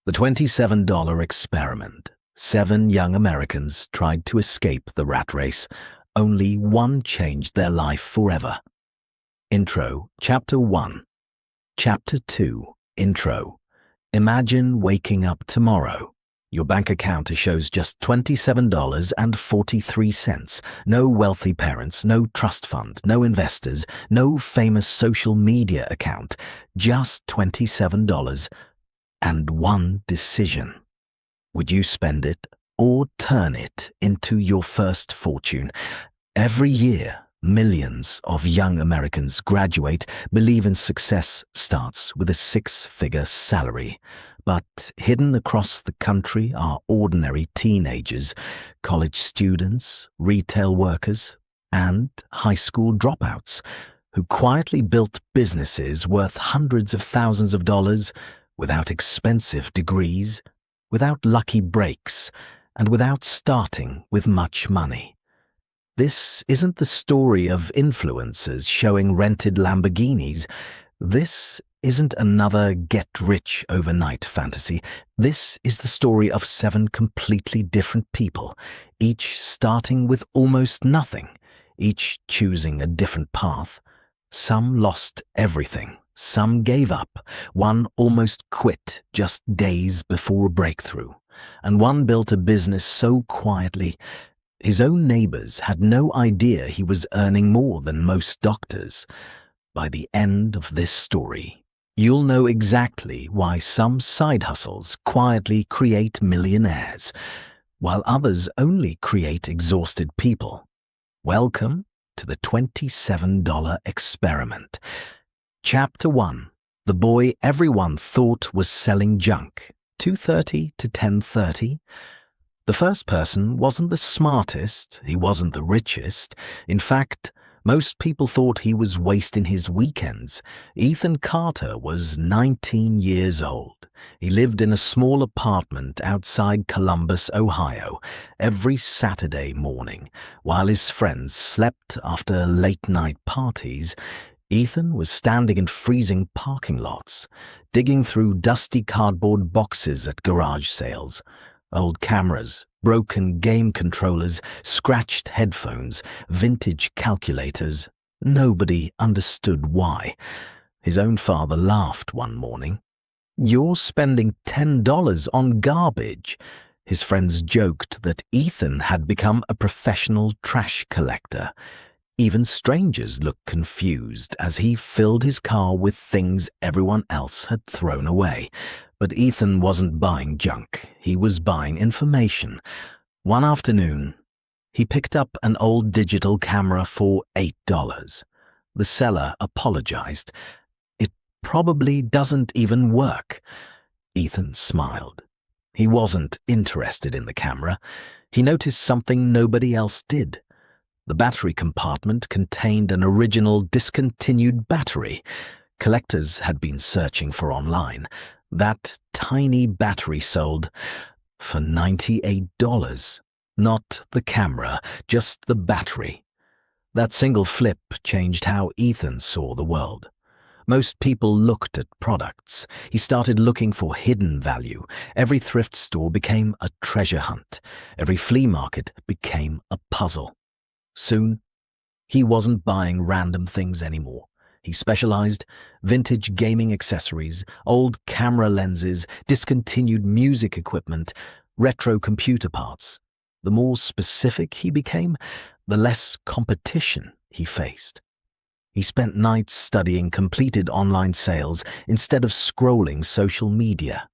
The $27 experiment. 7 young Americans tried to escape the rat race. Only one changed their life forever. Intro, Chapter 1. Chapter 2, Intro. Imagine waking up tomorrow. Your bank account shows just $27.43. No wealthy parents, no trust fund, no investors, no famous social media account. Just $27 and one decision. Would you spend it or turn it into your first fortune? Every year, millions of young Americans graduate, believing success starts with a 6-figure salary. But hidden across the country are ordinary teenagers, college students, retail workers, and high school dropouts who quietly built businesses worth hundreds of thousands of dollars without expensive degrees, without lucky breaks, and without starting with much money. This isn't the story of influencers showing rented Lamborghinis. This isn't another get-rich-overnight fantasy. This is the story of 7 completely different people, each starting with almost nothing, each choosing a different path. Some lost everything. Some gave up. One almost quit just days before a breakthrough. And one built a business so quietly, his own neighbors had no idea he was earning more than most doctors. By the end of this story, you'll know exactly why some side hustles quietly create millionaires, while others only create exhausted people. Welcome to the $27 experiment. Chapter 1. The boy everyone thought was selling junk. 2:30 to 10:30. The first person wasn't the smartest, he wasn't the richest. In fact, most people thought he was wasting his weekends. Ethan Carter was 19 years old. He lived in a small apartment outside Columbus, Ohio, every Saturday morning. While his friends slept after late-night parties, Ethan was standing in freezing parking lots, digging through dusty cardboard boxes at garage sales. Old cameras, broken game controllers, scratched headphones, vintage calculators. Nobody understood why. His own father laughed one morning. "You're spending $10 on garbage." His friends joked that Ethan had become a professional trash collector. Even strangers looked confused as he filled his car with things everyone else had thrown away. But Ethan wasn't buying junk. He was buying information. One afternoon, he picked up an old digital camera for $8. The seller apologized. "It probably doesn't even work." Ethan smiled. He wasn't interested in the camera. He noticed something nobody else did. The battery compartment contained an original discontinued battery. Collectors had been searching for online. That tiny battery sold for $98. Not the camera, just the battery. That single flip changed how Ethan saw the world. Most people looked at products. He started looking for hidden value. Every thrift store became a treasure hunt. Every flea market became a puzzle. Soon, he wasn't buying random things anymore. He specialized: vintage gaming accessories, old camera lenses, discontinued music equipment, retro computer parts. The more specific he became, the less competition he faced. He spent nights studying completed online sales instead of scrolling social media.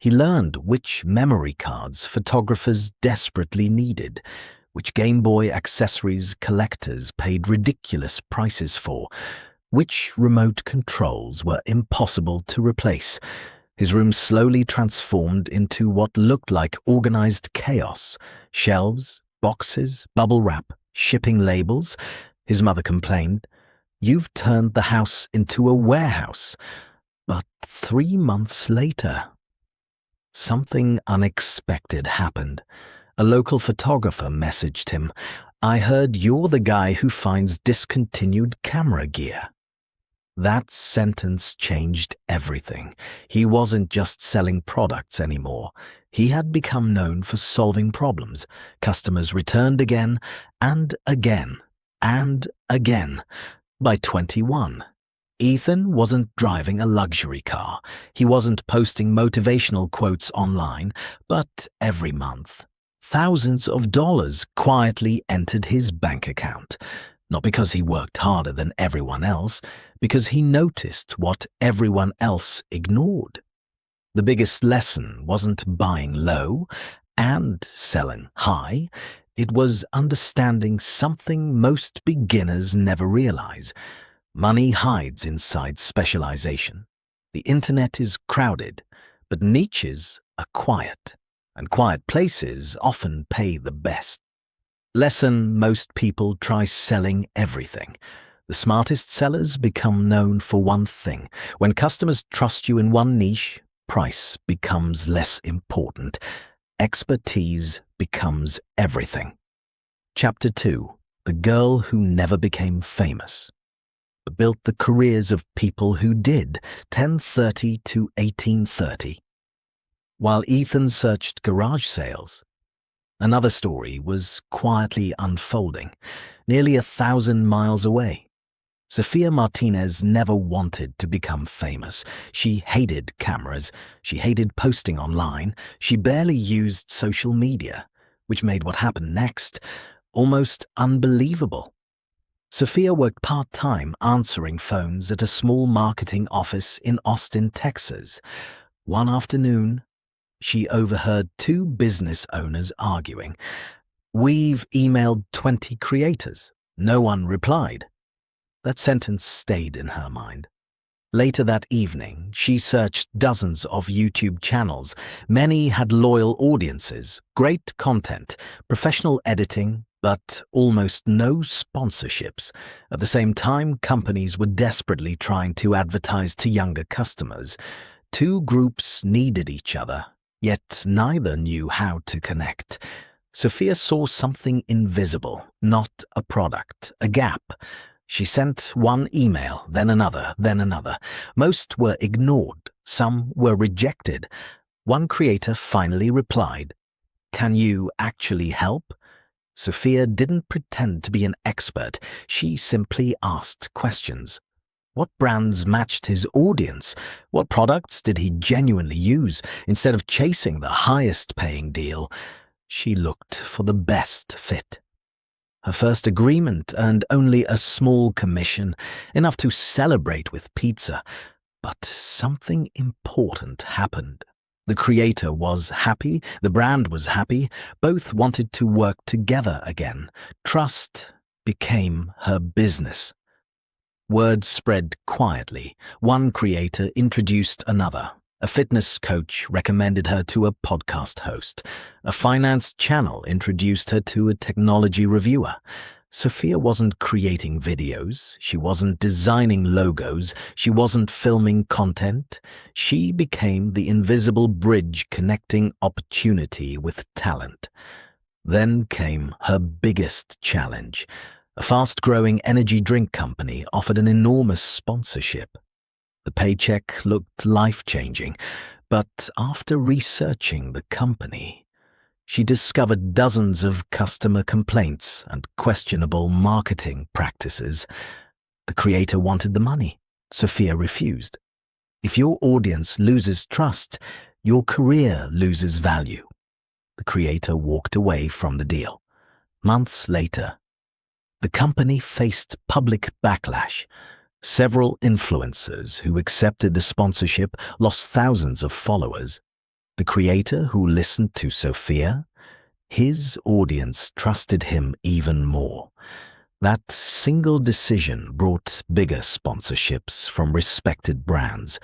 He learned which memory cards photographers desperately needed, which Game Boy accessories collectors paid ridiculous prices for, which remote controls were impossible to replace. His room slowly transformed into what looked like organized chaos. Shelves, boxes, bubble wrap, shipping labels. His mother complained, "You've turned the house into a warehouse." But 3 months later, something unexpected happened. A local photographer messaged him, "I heard you're the guy who finds discontinued camera gear." That sentence changed everything. He wasn't just selling products anymore. He had become known for solving problems. Customers returned again and again and again. By 21, Ethan wasn't driving a luxury car. He wasn't posting motivational quotes online, but every month, thousands of dollars quietly entered his bank account. Not because he worked harder than everyone else, because he noticed what everyone else ignored. The biggest lesson wasn't buying low and selling high. It was understanding something most beginners never realize. Money hides inside specialization. The internet is crowded, but niches are quiet, and quiet places often pay the best. Lesson: most people try selling everything. The smartest sellers become known for one thing. When customers trust you in one niche, price becomes less important. Expertise becomes everything. Chapter 2. The Girl Who Never Became Famous, but built the careers of people who did, 1030 to 1830. While Ethan searched garage sales, another story was quietly unfolding, nearly 1,000 miles away. Sophia Martinez never wanted to become famous. She hated cameras. She hated posting online. She barely used social media, which made what happened next almost unbelievable. Sophia worked part-time answering phones at a small marketing office in Austin, Texas. One afternoon, she overheard two business owners arguing. "We've emailed 20 creators. No one replied." That sentence stayed in her mind. Later that evening, she searched dozens of YouTube channels. Many had loyal audiences, great content, professional editing, but almost no sponsorships. At the same time, companies were desperately trying to advertise to younger customers. Two groups needed each other, yet neither knew how to connect. Sophia saw something invisible, not a product, a gap. She sent one email, then another, then another. Most were ignored, some were rejected. One creator finally replied, "Can you actually help?" Sophia didn't pretend to be an expert. She simply asked questions. What brands matched his audience? What products did he genuinely use? Instead of chasing the highest paying deal, she looked for the best fit. Her first agreement earned only a small commission, enough to celebrate with pizza. But something important happened. The creator was happy, the brand was happy, both wanted to work together again. Trust became her business. Word spread quietly. One creator introduced another. A fitness coach recommended her to a podcast host. A finance channel introduced her to a technology reviewer. Sophia wasn't creating videos. She wasn't designing logos. She wasn't filming content. She became the invisible bridge connecting opportunity with talent. Then came her biggest challenge. A fast-growing energy drink company offered an enormous sponsorship. The paycheck looked life-changing, but after researching the company, she discovered dozens of customer complaints and questionable marketing practices. The creator wanted the money. Sophia refused. If your audience loses trust, your career loses value. The creator walked away from the deal. Months later, the company faced public backlash. Several influencers who accepted the sponsorship lost thousands of followers. The creator who listened to Sophia, his audience trusted him even more. That single decision brought bigger sponsorships from respected brands.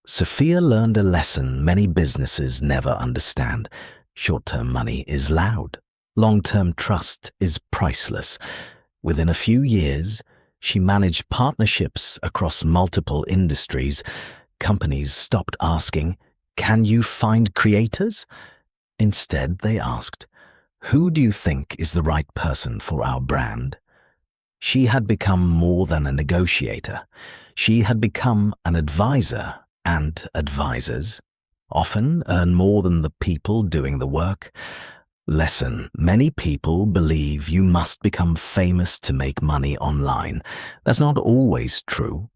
Sophia learned a lesson many businesses never understand. Short-term money is loud. Long-term trust is priceless. Within a few years, she managed partnerships across multiple industries. Companies stopped asking, "Can you find creators?" Instead, they asked, "Who do you think is the right person for our brand?" She had become more than a negotiator. She had become an advisor, and advisors often earn more than the people doing the work. Lesson: many people believe you must become famous to make money online. That's not always true.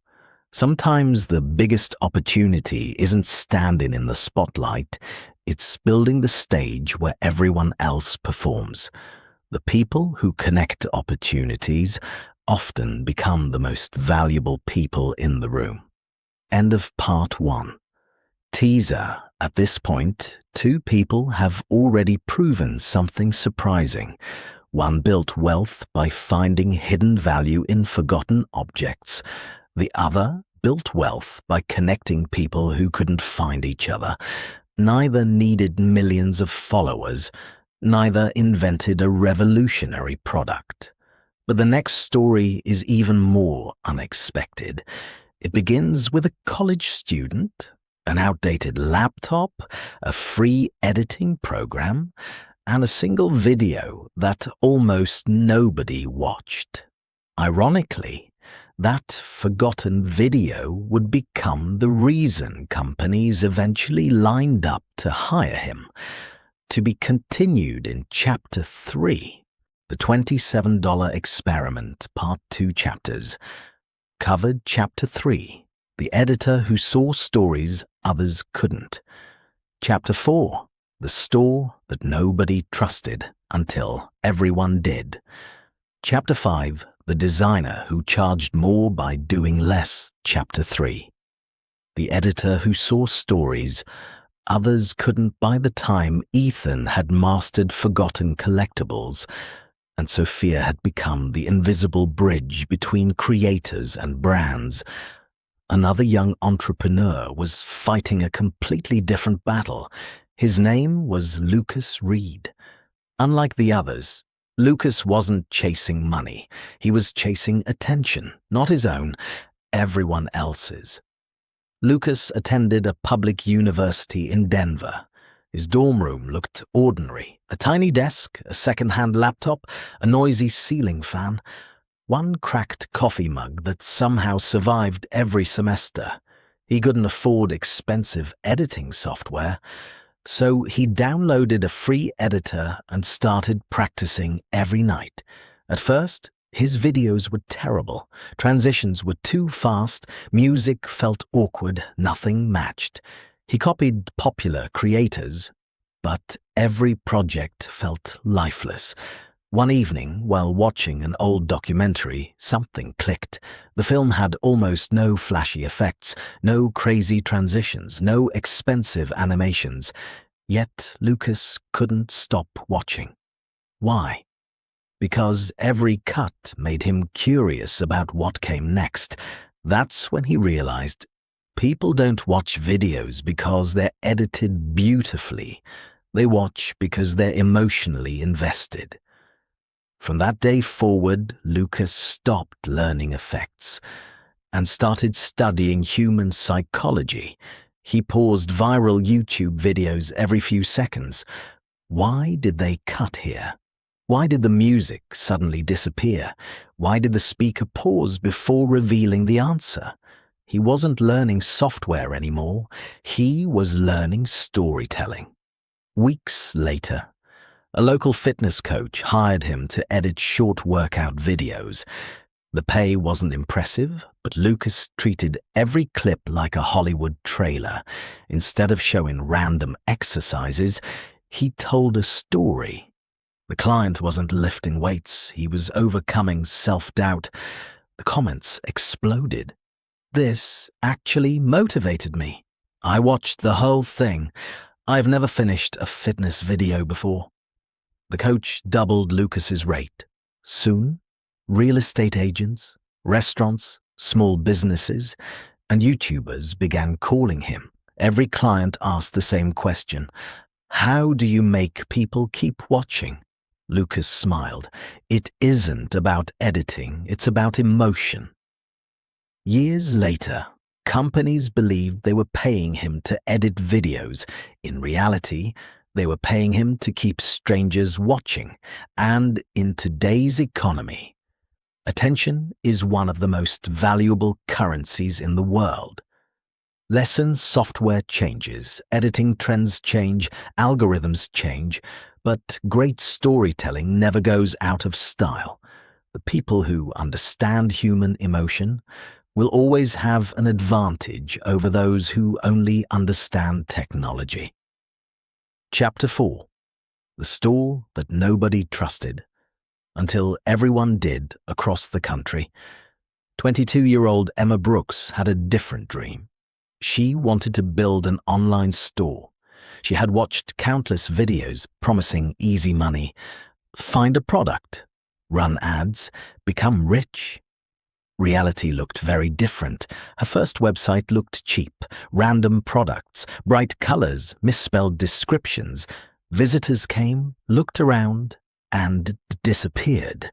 Sometimes the biggest opportunity isn't standing in the spotlight, it's building the stage where everyone else performs. The people who connect opportunities often become the most valuable people in the room. End of part 1. Teaser: at this point, 2 people have already proven something surprising. One built wealth by finding hidden value in forgotten objects. The other built wealth by connecting people who couldn't find each other. Neither needed millions of followers. Neither invented a revolutionary product. But the next story is even more unexpected. It begins with a college student, an outdated laptop, a free editing program, and a single video that almost nobody watched. Ironically, that forgotten video would become the reason companies eventually lined up to hire him. To be continued in Chapter 3, the $27 Experiment, Part 2 chapters. Covered Chapter 3, the editor who saw stories others couldn't. Chapter 4, the store that nobody trusted until everyone did. Chapter 5, the designer who charged more by doing less. Chapter 3, the editor who saw stories others couldn't. By the time Ethan had mastered forgotten collectibles, and Sophia had become the invisible bridge between creators and brands, another young entrepreneur was fighting a completely different battle. His name was Lucas Reed. Unlike the others, Lucas wasn't chasing money. He was chasing attention, not his own, everyone else's. Lucas attended a public university in Denver. His dorm room looked ordinary. A tiny desk, a second-hand laptop, a noisy ceiling fan, one cracked coffee mug that somehow survived every semester. He couldn't afford expensive editing software, so he downloaded a free editor and started practicing every night. At first, his videos were terrible. Transitions were too fast, music felt awkward, nothing matched. He copied popular creators, but every project felt lifeless. One evening, while watching an old documentary, something clicked. The film had almost no flashy effects, no crazy transitions, no expensive animations. Yet Lucas couldn't stop watching. Why? Because every cut made him curious about what came next. That's when he realized people don't watch videos because they're edited beautifully. They watch because they're emotionally invested. From that day forward, Lucas stopped learning effects and started studying human psychology. He paused viral YouTube videos every few seconds. Why did they cut here? Why did the music suddenly disappear? Why did the speaker pause before revealing the answer? He wasn't learning software anymore. He was learning storytelling. Weeks later, a local fitness coach hired him to edit short workout videos. The pay wasn't impressive, but Lucas treated every clip like a Hollywood trailer. Instead of showing random exercises, he told a story. The client wasn't lifting weights, he was overcoming self-doubt. The comments exploded. This actually motivated me. I watched the whole thing. I've never finished a fitness video before. The coach doubled Lucas's rate. Soon, real estate agents, restaurants, small businesses, and YouTubers began calling him. Every client asked the same question: how do you make people keep watching? Lucas smiled. It isn't about editing, it's about emotion. Years later, companies believed they were paying him to edit videos. In reality, they were paying him to keep strangers watching. And in today's economy, Attention is one of the most valuable currencies in the world. Lesson software changes, editing trends change, algorithms change, but great storytelling never goes out of style. The people who understand human emotion will always have an advantage over those who only understand technology. Chapter 4. The store that nobody trusted, until everyone did across the country. 22-year-old Emma Brooks had a different dream. She wanted to build an online store. She had watched countless videos promising easy money, find a product, run ads, become rich. Reality looked very different. Her first website looked cheap, random products, bright colors, misspelled descriptions. Visitors came, looked around, and disappeared.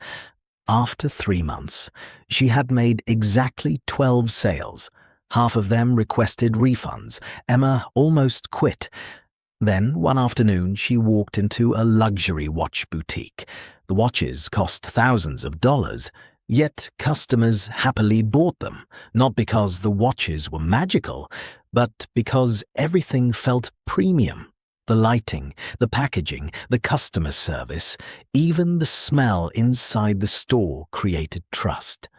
After 3 months, she had made exactly 12 sales. Half of them requested refunds. Emma almost quit. Then, one afternoon, she walked into a luxury watch boutique. The watches cost thousands of dollars, yet customers happily bought them, not because the watches were magical, but because everything felt premium. The lighting, the packaging, the customer service, even the smell inside the store created trust.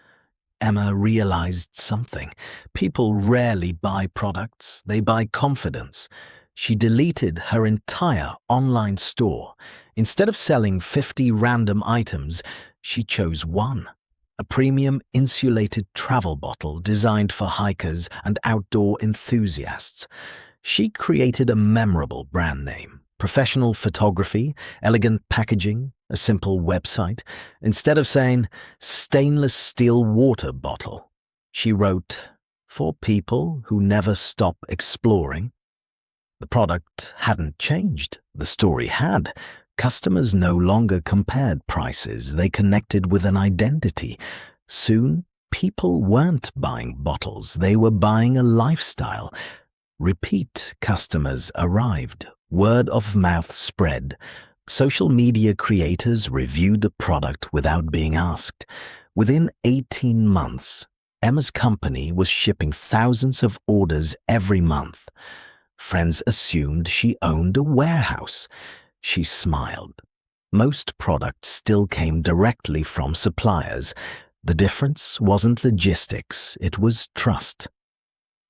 Emma realized something. People rarely buy products, they buy confidence. She deleted her entire online store. Instead of selling 50 random items, she chose one. A premium insulated travel bottle designed for hikers and outdoor enthusiasts. She created a memorable brand name, professional photography, elegant packaging, a simple website. Instead of saying, stainless steel water bottle, she wrote, for people who never stop exploring. The product hadn't changed. The story had. Customers no longer compared prices. They connected with an identity. Soon, people weren't buying bottles. They were buying a lifestyle. Repeat customers arrived. Word of mouth spread. Social media creators reviewed the product without being asked. Within 18 months, Emma's company was shipping thousands of orders every month. Friends assumed she owned a warehouse. She smiled. Most products still came directly from suppliers. The difference wasn't logistics, it was trust.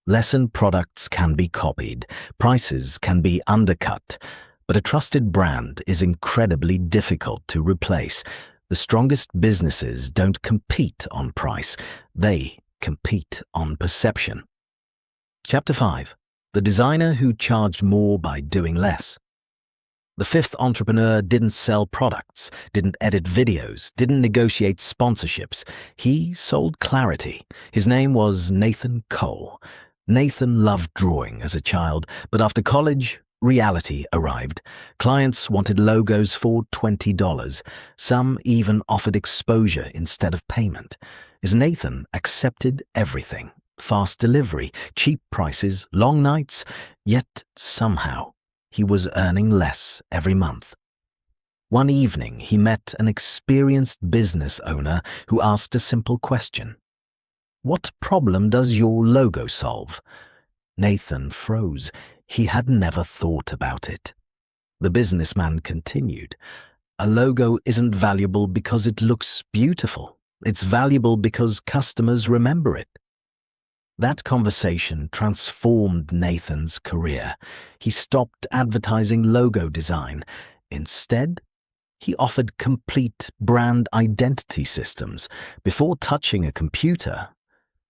Lesson products can be copied, prices can be undercut, but a trusted brand is incredibly difficult to replace. The strongest businesses don't compete on price, they compete on perception. Chapter 5. The designer who charged more by doing less. The fifth entrepreneur didn't sell products, didn't edit videos, didn't negotiate sponsorships. He sold clarity. His name was Nathan Cole. Nathan loved drawing as a child, but after college, reality arrived. Clients wanted logos for $20. Some even offered exposure instead of payment. As Nathan accepted everything, fast delivery, cheap prices, long nights, yet somehow he was earning less every month. One evening, he met an experienced business owner who asked a simple question. What problem does your logo solve? Nathan froze. He had never thought about it. The businessman continued. A logo isn't valuable because it looks beautiful. It's valuable because customers remember it. That conversation transformed Nathan's career. He stopped advertising logo design. Instead, he offered complete brand identity systems. Before touching a computer,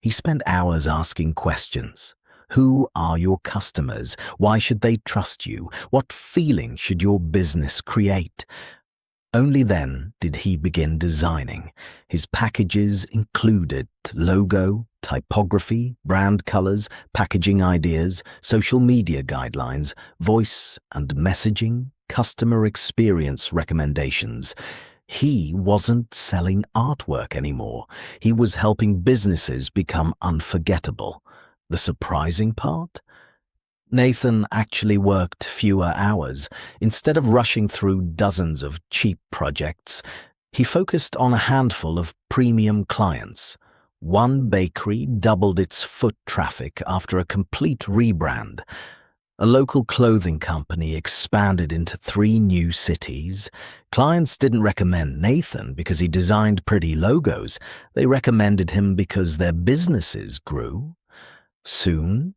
he spent hours asking questions. Who are your customers? Why should they trust you? What feeling should your business create? Only then did he begin designing. His packages included logo, typography, brand colors, packaging ideas, social media guidelines, voice and messaging, customer experience recommendations. He wasn't selling artwork anymore. He was helping businesses become unforgettable. The surprising part? Nathan actually worked fewer hours. Instead of rushing through dozens of cheap projects, He focused on a handful of premium clients. One bakery doubled its foot traffic after a complete rebrand. A local clothing company expanded into 3 new cities. Clients didn't recommend Nathan because he designed pretty logos. They recommended him because their businesses grew. Soon,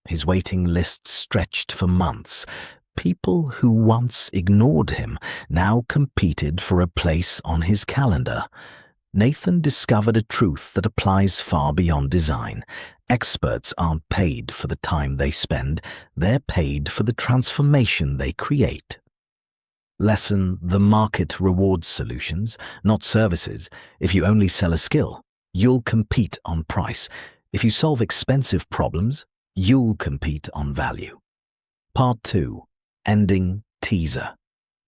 his waiting list stretched for months. People who once ignored him now competed for a place on his calendar. Nathan discovered a truth that applies far beyond design. Experts aren't paid for the time they spend, they're paid for the transformation they create. Lesson: the market rewards solutions, not services. If you only sell a skill, you'll compete on price. If you solve expensive problems, you'll compete on value. Part 2. Ending teaser.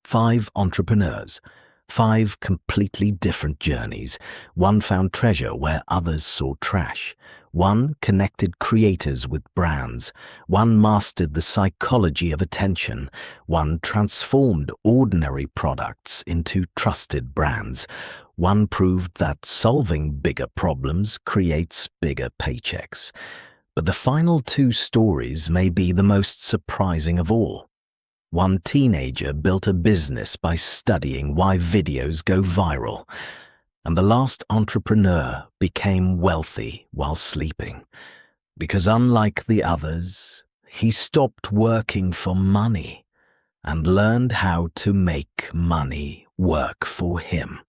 5 entrepreneurs. 5 completely different journeys. One found treasure where others saw trash. One connected creators with brands. One mastered the psychology of attention. One transformed ordinary products into trusted brands. One proved that solving bigger problems creates bigger paychecks. But the final 2 stories may be the most surprising of all. One teenager built a business by studying why videos go viral, and the last entrepreneur became wealthy while sleeping. Because unlike the others, he stopped working for money and learned how to make money work for him.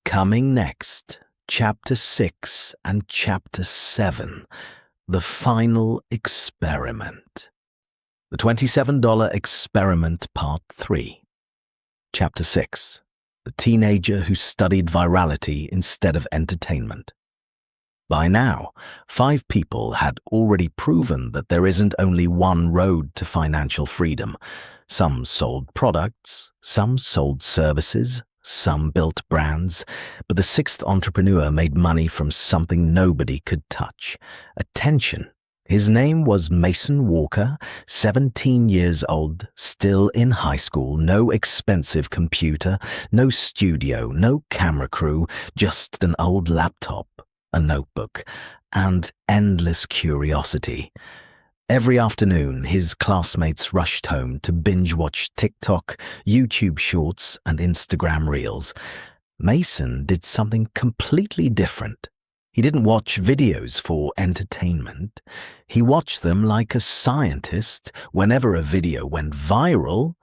Coming next, Chapter 6 and Chapter 7, the final experiment. The $27 Experiment Part 3. Chapter 6. The teenager who studied virality instead of entertainment. By now, 5 people had already proven that there isn't only one road to financial freedom. Some sold products, some sold services, some built brands, but the 6th entrepreneur made money from something nobody could touch: attention. His name was Mason Walker, 17 years old, still in high school, no expensive computer, no studio, no camera crew, just an old laptop, a notebook, and endless curiosity. Every afternoon, his classmates rushed home to binge-watch TikTok, YouTube Shorts, and Instagram Reels. Mason did something completely different. He didn't watch videos for entertainment. He watched them like a scientist. Whenever a video went viral,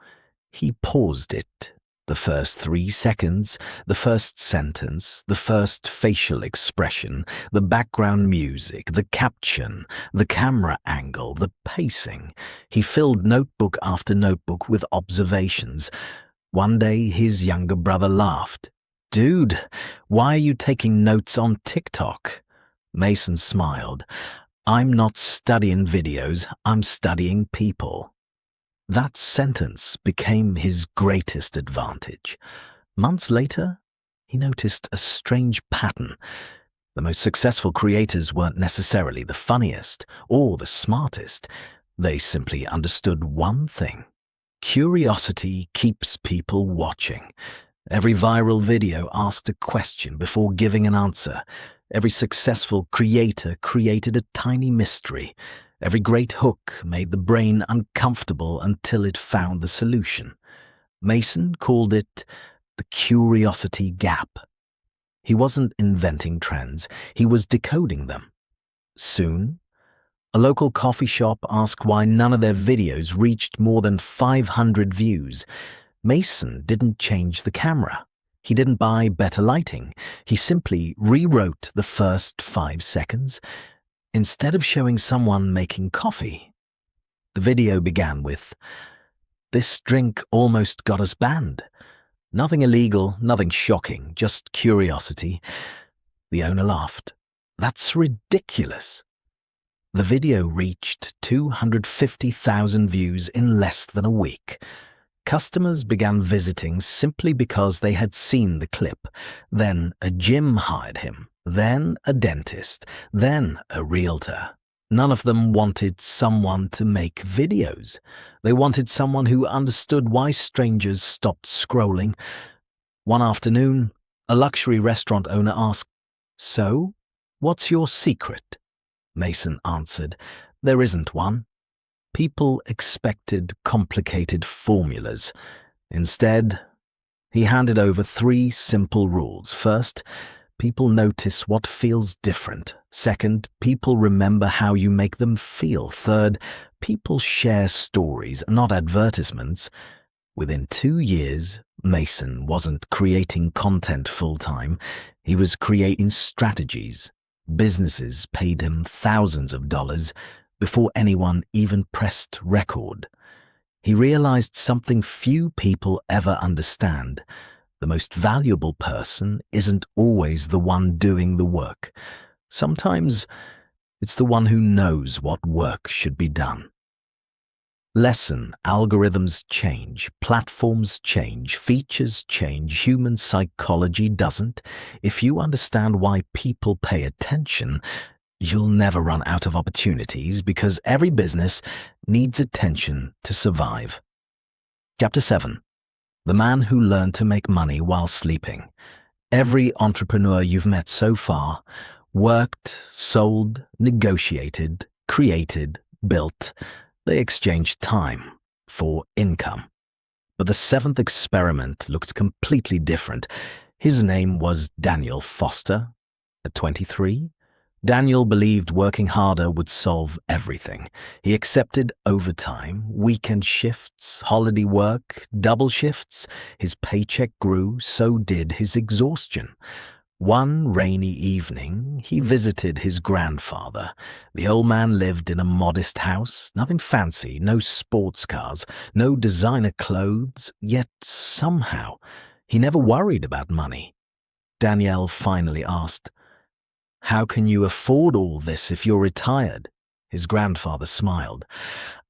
he paused it. The first 3 seconds, the first sentence, the first facial expression, the background music, the caption, the camera angle, the pacing. He filled notebook after notebook with observations. One day, his younger brother laughed. "Dude, why are you taking notes on TikTok?" Mason smiled. "I'm not studying videos, I'm studying people." That sentence became his greatest advantage. Months later, he noticed a strange pattern. The most successful creators weren't necessarily the funniest or the smartest. They simply understood one thing: curiosity keeps people watching. Every viral video asked a question before giving an answer. Every successful creator created a tiny mystery. Every great hook made the brain uncomfortable until it found the solution. Mason called it the curiosity gap. He wasn't inventing trends, he was decoding them. Soon, a local coffee shop asked why none of their videos reached more than 500 views. Mason didn't change the camera. He didn't buy better lighting. He simply rewrote the first 5 seconds. Instead of showing someone making coffee, the video began with, "This drink almost got us banned." Nothing illegal, nothing shocking, just curiosity. The owner laughed. "That's ridiculous." The video reached 250,000 views in less than a week. Customers began visiting simply because they had seen the clip. Then a gym hired him, then a dentist, then a realtor. None of them wanted someone to make videos. They wanted someone who understood why strangers stopped scrolling. One afternoon, A luxury restaurant owner asked, "So, what's your secret?" Mason answered, "There isn't one." People expected complicated formulas. Instead, he handed over 3 simple rules. First, people notice what feels different. Second, people remember how you make them feel. Third, people share stories, not advertisements. Within 2 years, Mason wasn't creating content full-time. He was creating strategies. Businesses paid him thousands of dollars before anyone even pressed record. He realized something few people ever understand. The most valuable person isn't always the one doing the work. Sometimes it's the one who knows what work should be done. Lesson: algorithms change, platforms change, features change, human psychology doesn't. If you understand why people pay attention, you'll never run out of opportunities, because every business needs attention to survive. Chapter 7. The Man Who Learned to Make Money While Sleeping. Every entrepreneur you've met so far worked, sold, negotiated, created, built. They exchanged time for income. But the 7th experiment looked completely different. His name was Daniel Foster. At 23, Daniel believed working harder would solve everything. He accepted overtime, weekend shifts, holiday work, double shifts. His paycheck grew, so did his exhaustion. One rainy evening, he visited his grandfather. The old man lived in a modest house, nothing fancy, no sports cars, no designer clothes, yet somehow he never worried about money. Danielle finally asked, "How can you afford all this if you're retired?" His grandfather smiled.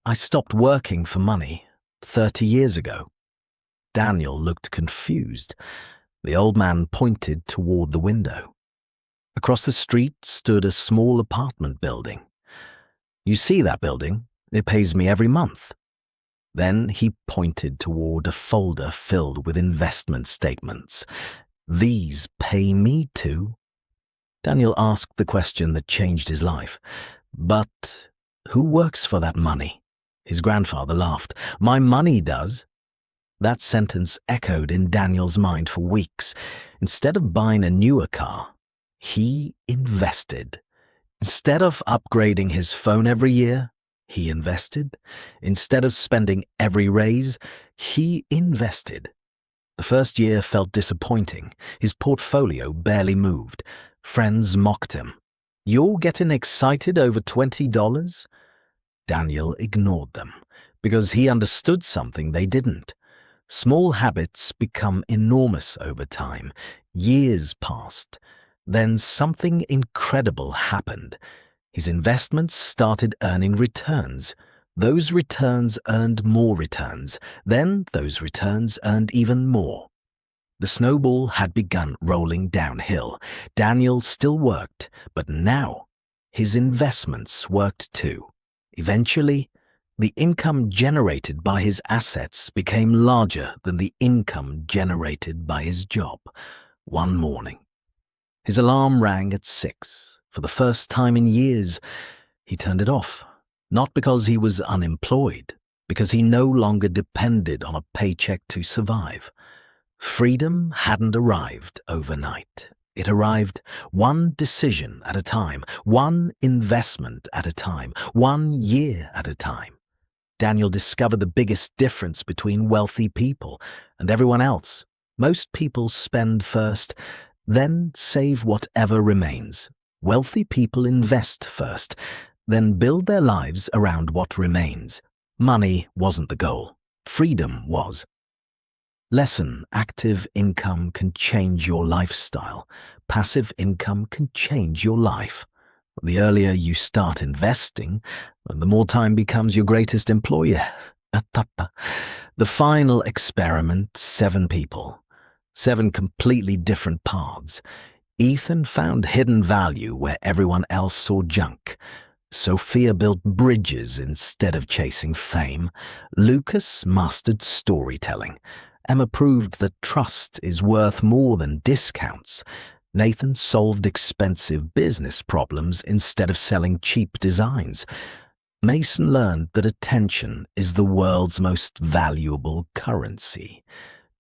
"I stopped working for money 30 years ago." Daniel looked confused. The old man pointed toward the window. Across the street stood a small apartment building. "You see that building? It pays me every month." Then he pointed toward a folder filled with investment statements. "These pay me too." Daniel asked the question that changed his life. "But who works for that money?" His grandfather laughed. "My money does." That sentence echoed in Daniel's mind for weeks. Instead of buying a newer car, he invested. Instead of upgrading his phone every year, he invested. Instead of spending every raise, he invested. The first year felt disappointing. His portfolio barely moved. Friends mocked him. "You're getting excited over $20? Daniel ignored them, because he understood something they didn't. Small habits become enormous over time. Years passed. Then something incredible happened. His investments started earning returns. Those returns earned more returns. Then those returns earned even more. The snowball had begun rolling downhill. Daniel still worked, but now his investments worked too. Eventually, the income generated by his assets became larger than the income generated by his job. One morning, his alarm rang at 6. For the first time in years, he turned it off. Not because he was unemployed, because he no longer depended on a paycheck to survive. Freedom hadn't arrived overnight. It arrived one decision at a time, one investment at a time, 1 year at a time. Daniel discovered the biggest difference between wealthy people and everyone else. Most people spend first, then save whatever remains. Wealthy people invest first, then build their lives around what remains. Money wasn't the goal. Freedom was. Lesson: active income can change your lifestyle. Passive income can change your life. The earlier you start investing, the more time becomes your greatest employer. The final experiment: 7 people. 7 completely different paths. Ethan found hidden value where everyone else saw junk. Sophia built bridges instead of chasing fame. Lucas mastered storytelling. Emma proved that trust is worth more than discounts. Nathan solved expensive business problems instead of selling cheap designs. Mason learned that attention is the world's most valuable currency.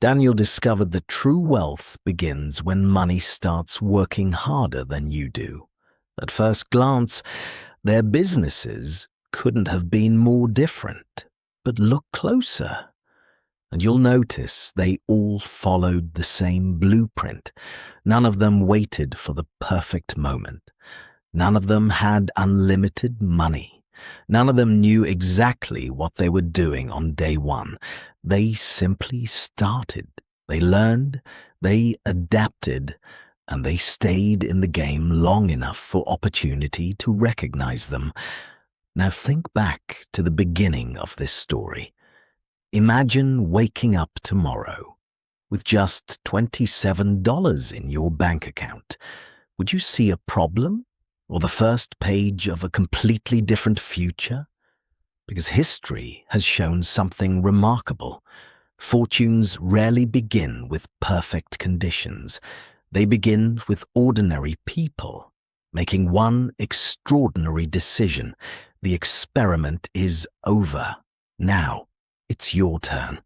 Daniel discovered that true wealth begins when money starts working harder than you do. At first glance, their businesses couldn't have been more different. But look closer, and you'll notice they all followed the same blueprint. None of them waited for the perfect moment. None of them had unlimited money. None of them knew exactly what they were doing on day one. They simply started. They learned, they adapted, and they stayed in the game long enough for opportunity to recognize them. Now think back to the beginning of this story. Imagine waking up tomorrow with just $27 in your bank account. Would you see a problem or the first page of a completely different future? Because history has shown something remarkable. Fortunes rarely begin with perfect conditions. They begin with ordinary people making one extraordinary decision. The experiment is over. Now, it's your turn.